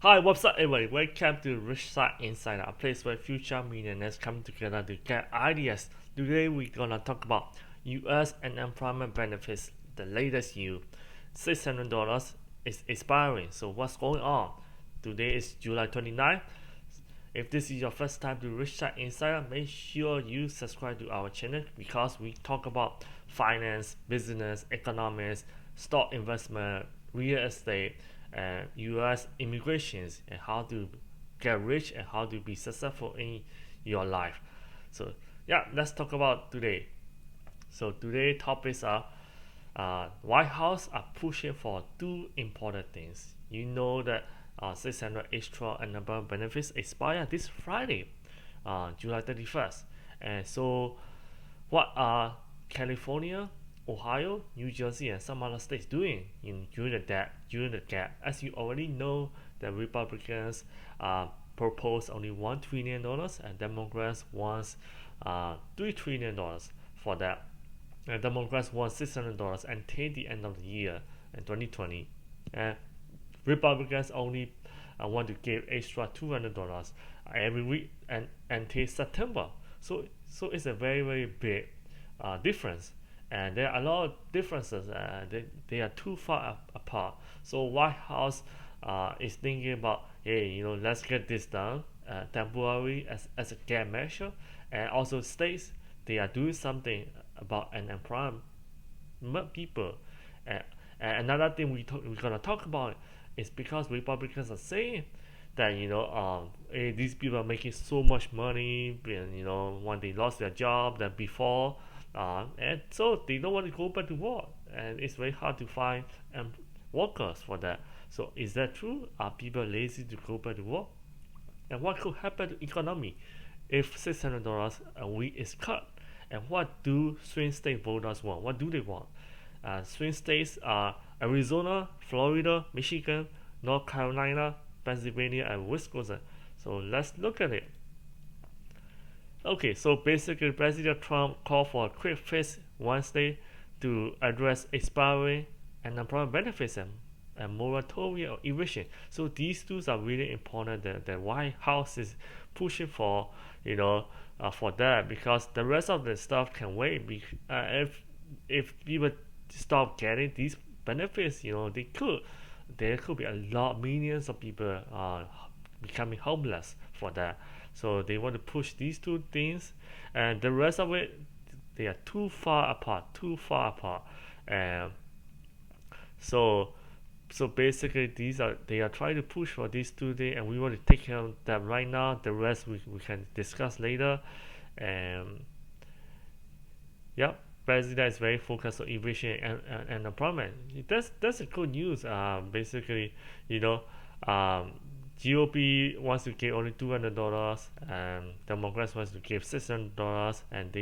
Hi, what's up, everybody? Welcome to Rich Side Insider, a place where future millionaires come together to get ideas. Today, we're gonna talk about U.S. unemployment benefits. The latest news: $600 is expiring. So, what's going on? Today is July 29th. If this is your first time to Rich Side Insider, make sure you subscribe to our channel because we talk about finance, business, economics, stock investment, real estate, and U.S. immigrations, and how to get rich and how to be successful in your life. So, yeah, let's talk about today. So, today topics are White House are pushing for two important things. You know that 600 extra unemployment benefits expire this Friday, July 31st. And so, what are California, Ohio, New Jersey, and some other states doing during the gap? As you already know, the Republicans propose only $1 trillion, and Democrats wants $3 trillion for that. And Democrats want $600 until the end of the year in 2020, and Republicans only want to give extra $200 every week and until September. So it's a very big difference, and there are a lot of differences. They are too far apart. So White House is thinking about, hey, let's get this done temporarily as a gap measure, and also states they are doing something about unemployment people. And, and another thing we're gonna talk about is because Republicans are saying that hey, these people are making so much money, and when they lost their job than before, and so they don't want to go back to work, and it's very hard to find workers for that. So is that true? Are people lazy to go back to work? And what could happen to the economy if $600 a week is cut? And what do swing state voters want? What do they want? Swing states are Arizona, Florida, Michigan, North Carolina, Pennsylvania, and Wisconsin. So let's look at it. Okay, so basically, President Trump called for a quick fix Wednesday to address expiring unemployment benefits and moratorium or eviction. So these two are really important. The White House is pushing for, for that, because the rest of the stuff can wait. If people stop getting these benefits, there could be a lot, millions of people becoming homeless for that. So they want to push these two things, and the rest of it, they are too far apart, and so basically they are trying to push for these two things, and we want to take care of that right now. The rest we can discuss later. And yep, president is very focused on eviction and employment. That's a good news. Basically, you know, um, GOP wants to give only $200, and Democrats wants to give $600, and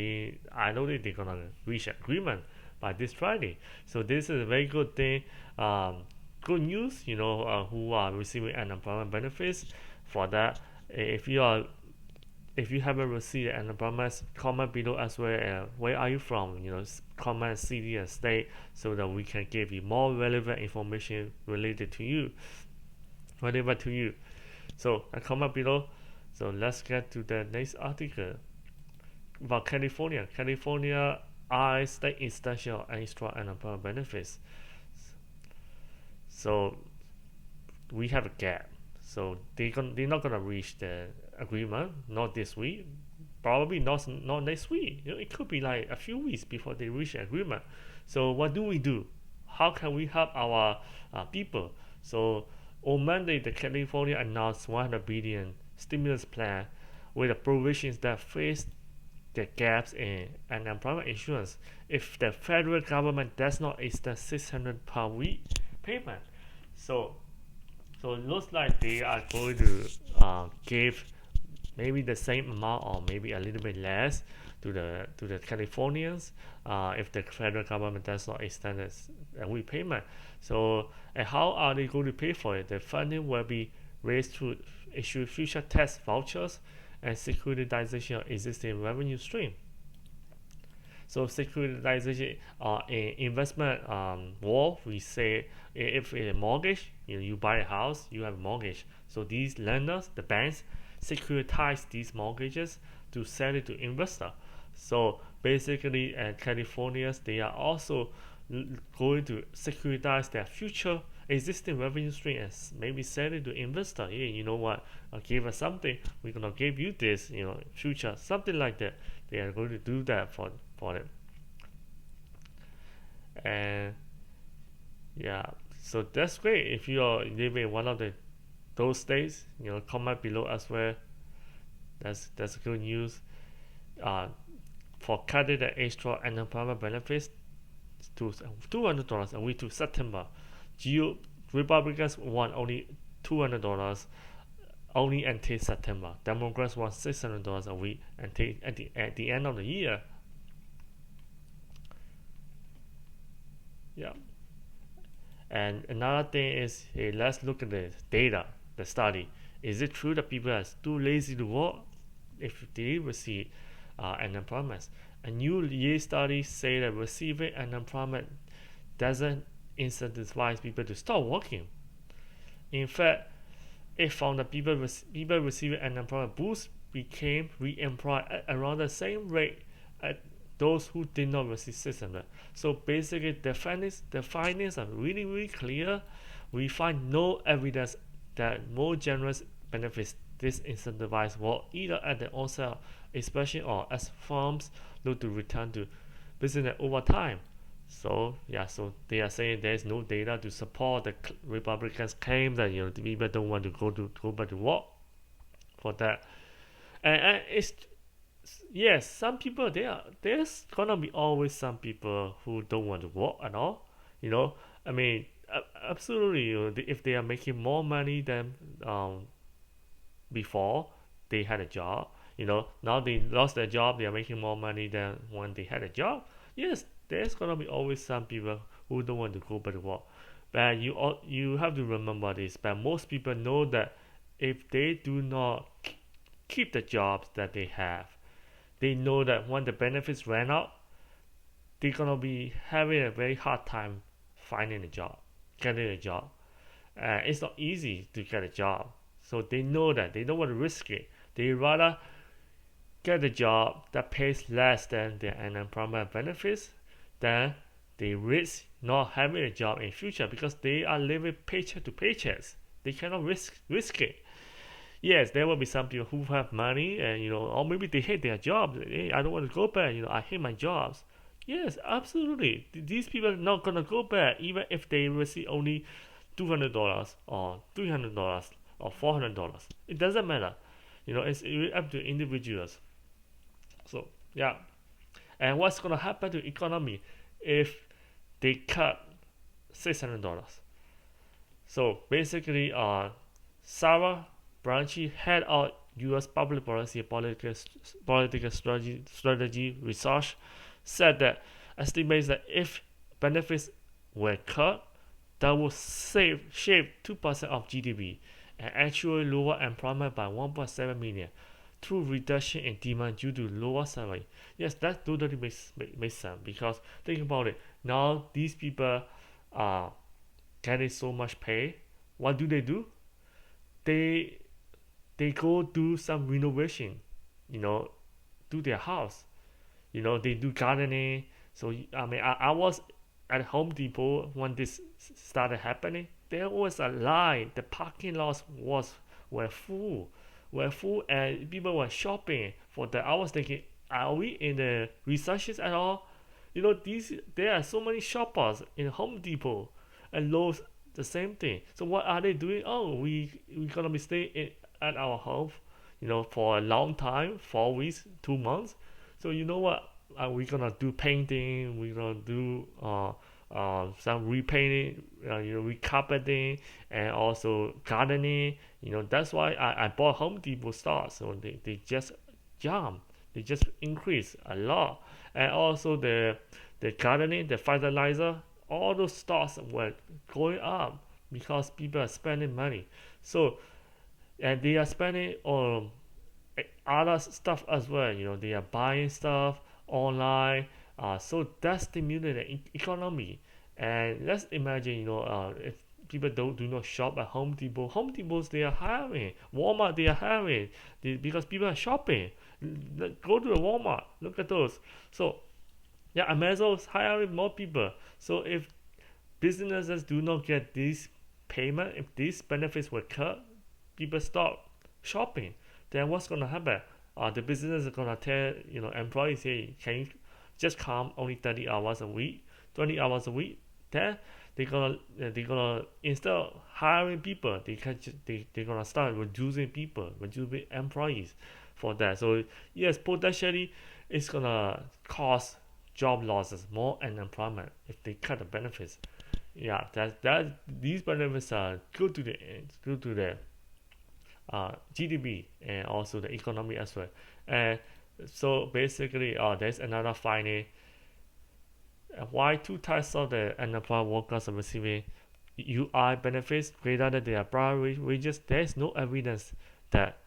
I don't think they're gonna reach agreement by this Friday. So this is a very good thing. Good news, who are receiving unemployment benefits. For that, if you are if you haven't received an unemployment, comment below as well. Where are you from? Comment city and state, so that we can give you more relevant information related to you, relevant to you. So comment below. So let's get to the next article about California. California I state extension of extra unemployment benefits. So we have a gap. So they're not gonna reach the agreement, not this week, probably not next week. It could be like a few weeks before they reach an agreement. So what do we do? How can we help our people? So on Monday, the California announced 100 billion stimulus plan with the provisions that face the gaps in unemployment insurance if the federal government does not extend 600 per week payment. So it looks like they are going to give maybe the same amount or maybe a little bit less to the Californians if the federal government does not extend a week payment. So, and how are they going to pay for it? The funding will be raised to issue future tax vouchers and securitization of existing revenue stream. So securitization in investment world, we say if a mortgage, You buy a house, you have a mortgage. So these lenders, the banks, securitize these mortgages to sell it to investor. So basically, Californians, they are also going to securitize their future existing revenue stream and maybe sell it to investor. Hey, you know what? Give us something. We're gonna give you this, future, something like that. They are going to do that for them. And yeah, so that's great. If you are living in one of those states, comment below as well. That's good news. Uh, for cutting the extra unemployment benefits to $200 a week to September. Geo Republicans want only $200 only until September. Democrats want $600 a week until at the end of the year. Yeah. And another thing is, hey, let's look at the data, the study. Is it true that people are too lazy to work if they receive unemployment? A new year study say that receiving unemployment doesn't incentivize people to stop working. In fact, it found that people receiving unemployment boost became re-employed at around the same rate as those who did not receive 600. So basically, the findings are really, really clear. We find no evidence that more generous benefits disincentivize work either at the onset, especially or as firms look to return to business over time. So they are saying there is no data to support the Republicans' claim that the people don't want to go back to work for that. And it's yes, some people there's gonna be always some people who don't want to work at all. I mean, absolutely. If they are making more money than before they had a job, now they lost their job, they are making more money than when they had a job. Yes, there's gonna be always some people who don't want to go back to work. But you have to remember this. But most people know that if they do not keep the jobs that they have, they know that when the benefits ran out, they're gonna be having a very hard time finding a job, getting a job. It's not easy to get a job, so they know that they don't want to risk it. They rather get a job that pays less than their unemployment benefits than they risk not having a job in future because they are living paycheck to paychecks. They cannot risk it. Yes, there will be some people who have money and or maybe they hate their jobs. Hey, I don't want to go back. I hate my jobs. Yes, absolutely. These people are not gonna go back even if they receive only $200 or $300 or $400. It doesn't matter. It's really up to individuals. So yeah, and what's gonna happen to economy if they cut $600? So basically, Sarah Branchi, head of U.S. public policy political strategy research, said that estimates that if benefits were cut, that would shave 2% of GDP and actually lower employment by 1.7 million through reduction in demand due to lower salary. Yes, that totally makes sense because think about it. Now these people are getting so much pay. What do? They go do some renovation, do their house. They do gardening. So I mean, I was at Home Depot when this started happening. There was a line. The parking lots were full, and people were shopping for that. I was thinking, are we in the recession at all? There are so many shoppers in Home Depot and Lowe's. The same thing. So what are they doing? Oh, we gonna be staying at our home, for a long time, 4 weeks, 2 months. So you know what? We're gonna do painting. We're gonna do some repainting, recarpeting, and also gardening. That's why I bought Home Depot stocks. So they just jump. They just increase a lot. And also the gardening, the fertilizer, all those stocks were going up because people are spending money. So and they are spending on other stuff as well. They are buying stuff online. So that's stimulating the economy. And let's imagine, if people do not shop at Home Depot. Home Depots, they are hiring. Walmart, they are hiring, because people are shopping. Go to the Walmart, look at those. So yeah, Amazon is hiring more people. So if businesses do not get this payment, if these benefits were cut, people stop shopping. Then what's gonna happen? The business is gonna tell employees, hey, can you just come only 30 hours a week, 20 hours a week? Then they're gonna instead of hiring people, they're gonna start reducing people, reducing employees for that. So yes, potentially it's gonna cause job losses, more unemployment if they cut the benefits. Yeah, that these benefits are good to the GDP and also the economy as well. And so basically, there's another finding. Why two types of the unemployed workers are receiving UI benefits greater than their prior wages? There is no evidence that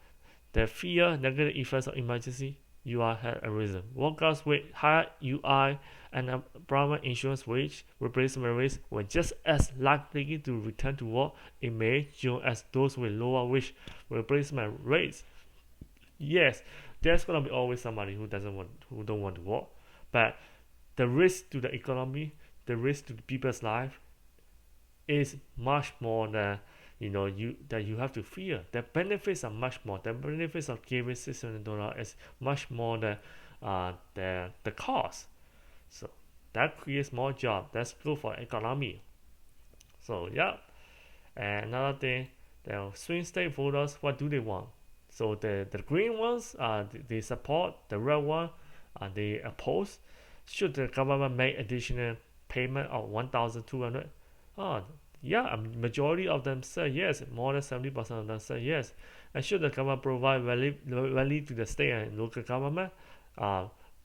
the fear negative effects of emergency UI had arisen. Workers with higher UI and unemployment insurance wage replacement rates were just as likely to return to work in May, June as those with lower wage replacement rates. Yes, there's gonna be always somebody who don't want to work, but the risk to the economy, the risk to the people's life is much more than you have to fear. The benefits are much more. The benefits of giving $600 is much more than the cost. So that creates more jobs. That's good for economy. So yeah. And another thing, the swing state voters, what do they want? So the green ones, they support. The red one, they oppose. Should the government make additional payment of 1,200? Oh, yeah, a majority of them say yes. More than 70% of them say yes. And should the government provide value to the state and local government?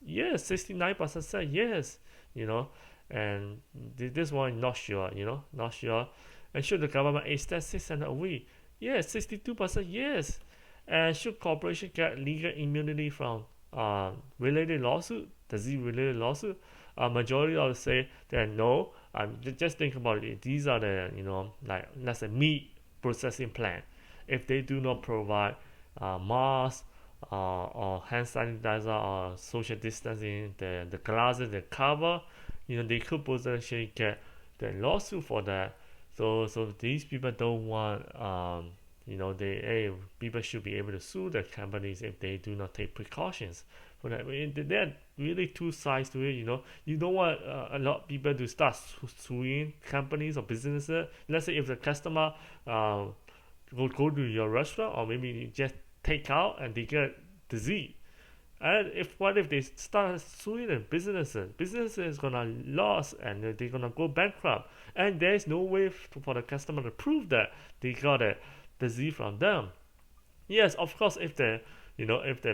Yes, 69% say yes. You know, and this one not sure. Not sure. And should the government extend 600 a week? Yes, 62% yes. And should corporation get legal immunity from related lawsuit, disease-related lawsuit? Majority of say that no. Just think about it. These are the like let's say meat processing plant. If they do not provide masks or hand sanitizer or social distancing, the glasses, the cover, they could potentially get the lawsuit for that. So these people don't want people should be able to sue the companies if they do not take precautions for that. There are really two sides to it. You don't want a lot of people to start suing companies or businesses. Let's say if the customer go to your restaurant or maybe you just take out and they get disease. And what if they start suing the businesses is gonna lose and they're gonna go bankrupt, and there's no way for the customer to prove that they got a disease from them. Yes, of course, if the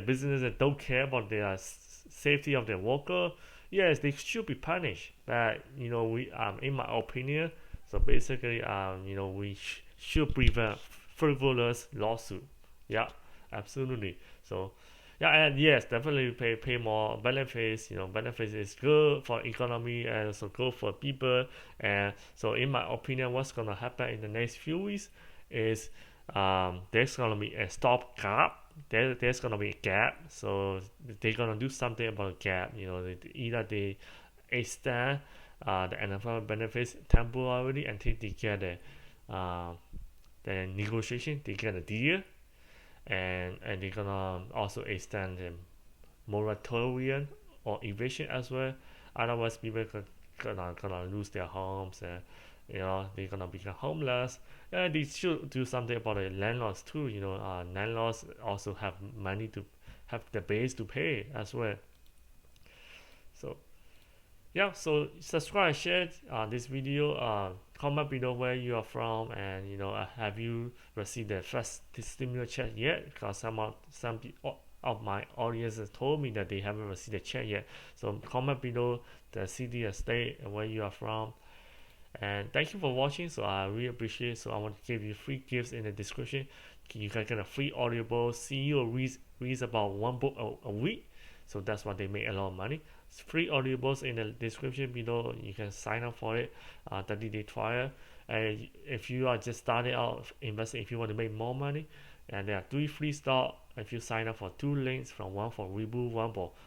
businesses don't care about their safety of their worker, yes, they should be punished. But we in my opinion, so basically we should prevent frivolous lawsuit. Yeah, absolutely. So yeah, and yes, definitely pay more benefits. Benefits is good for economy and also good for people. And so, in my opinion, what's gonna happen in the next few weeks is there's gonna be a stop gap. There's gonna be a gap. So they're gonna do something about the gap. Either they extend the unemployment benefits temporarily until they get the negotiation, they get a deal, and they're gonna also extend the moratorium or eviction as well. Otherwise, people gonna lose their homes, and they're gonna become homeless. And they should do something about the landlords too. Landlords also have money to have the base to pay as well. So yeah, so subscribe, share this video, comment below where you are from, and have you received the first stimulus check yet? Because some of my audiences told me that they haven't received the check yet. So comment below the city or state and where you are from. And thank you for watching. So I really appreciate it. So I want to give you free gifts in the description. You can get a free audible, see or reads about one book a week. So that's why they make a lot of money. It's free audiobooks in the description below. You can sign up for it, 30-day trial. If you are just starting out investing, if you want to make more money, and there are 3 free stock. If you sign up for 2 links, one from Webull,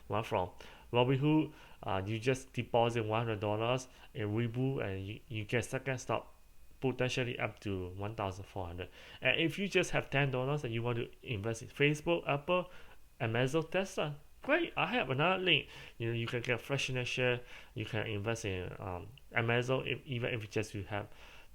one from Robinhood, you just deposit $100 in Webull, and you get second stock potentially up to 1,400. And if you just have $10 and you want to invest in Facebook, Apple, Amazon, Tesla, great. I have another link. You can get fractional share. You can invest in Amazon, even if just you have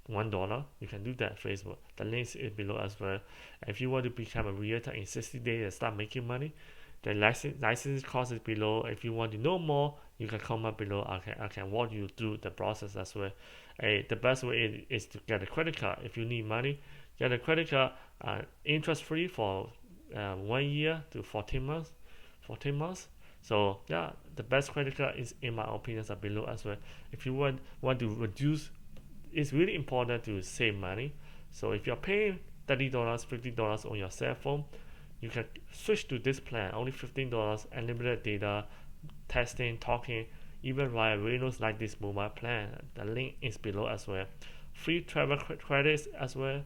$1, you can do that. Facebook, the link is below as well. If you want to become a realtor in 60 days and start making money, the license cost is below. If you want to know more, you can comment below. I can walk you through the process as well. The best way is to get a credit card. If you need money, get a credit card, interest free for 1 year to 14 months. 14 months. So yeah, the best credit card is, in my opinions, are below as well. If you want to reduce, it's really important to save money. So if you're paying $30, $50 on your cell phone, you can switch to this plan. Only $15, unlimited data, texting, talking, even via Windows like this mobile plan. The link is below as well. Free travel credits as well.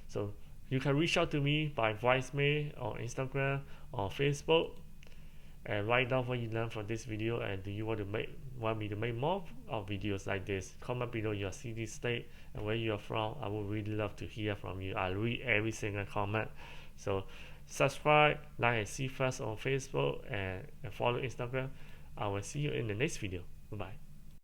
So you can reach out to me by voicemail or Instagram or Facebook, and write down what you learned from this video, and do you want me to make more of videos like this. Comment below your city, state, and where you are from. I would really love to hear from you. I read every single comment. So subscribe, like, and see first on Facebook, and follow Instagram. I will see you in the next video. Bye bye.